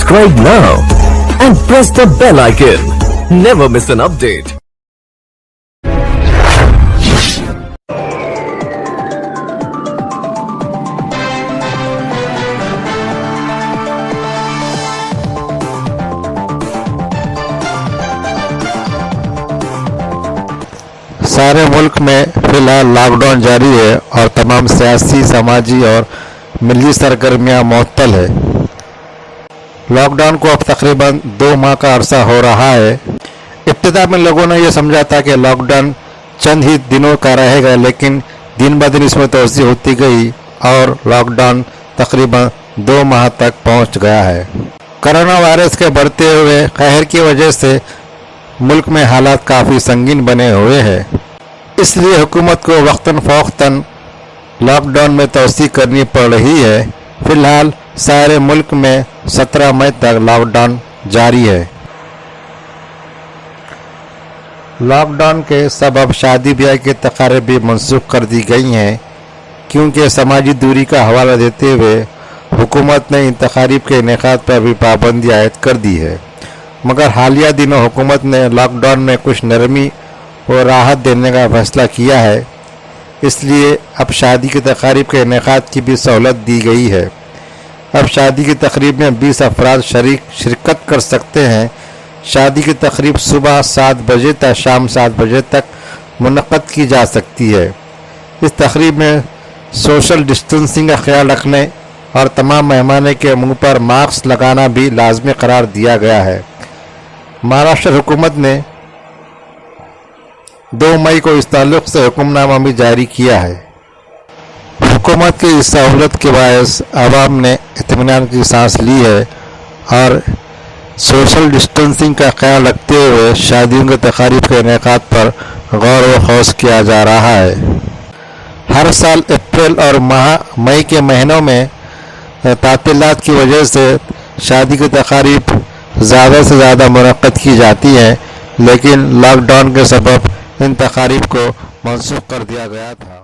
Subscribe now and press the bell icon. Never miss an update. सारे मुल्क में फिलहाल लॉकडाउन जारी है और तमाम सियासी, समाजी और मिली सरगर्मियाँ मुअत्तल है। लॉकडाउन को अब तकरीबन 2 माह का अरसा हो रहा है। इब्तिदा में लोगों ने यह समझा था कि लॉकडाउन चंद ही दिनों का रहेगा, लेकिन दिन ब दिन इसमें तोसी होती गई और लॉकडाउन तकरीबन 2 माह तक पहुंच गया है। कोरोना वायरस के बढ़ते हुए कहर की वजह से मुल्क में हालात काफ़ी संगीन बने हुए हैं। इसलिए हुकूमत को वक्तन फ़ौक़तन लॉकडाउन में तोसी करनी पड़ रही है। फ़िलहाल सारे मुल्क में 17 मई तक लॉकडाउन जारी है। लॉकडाउन के सबब शादी ब्याह की तकारीब भी मनसूख कर दी गई हैं, क्योंकि समाजी दूरी का हवाला देते हुए हुकूमत ने इन तकारीब के इनेकाद पर भी पाबंदी आयद कर दी है। मगर हालिया दिनों हुकूमत ने लॉकडाउन में कुछ नरमी और राहत देने का फैसला किया है, इसलिए अब शादी की तकारीब के इनेकाद की भी सहूलत दी गई है। अब शादी की तकरीब में 20 अफराद शिरकत कर सकते हैं। शादी की तकरीब सुबह 7 बजे तक शाम 7 बजे तक मुनक़्क़द की जा सकती है। इस तकरीब में सोशल डिस्टेंसिंग का ख्याल रखने और तमाम मेहमानों के मुंह पर मास्क लगाना भी लाजमी करार दिया गया है। महाराष्ट्र हुकूमत ने 2 मई को इस ताल्लुक़ से हुक्मनामा भी जारी किया है। हुकूमत की इस सहूलत के बायस आवाम ने इत्मीनान की सांस ली है और सोशल डिस्टेंसिंग का ख्याल रखते हुए शादियों के तकारीब के इनेकाद पर गौर व खौस किया जा रहा है। हर साल अप्रैल और मई के महीनों में तातीलात की वजह से शादी की तकारीब ज़्यादा से ज़्यादा मुनक़्क़द की जाती हैं, लेकिन लॉकडाउन के सबब इन तकारीब को मनसूख कर दिया गया था।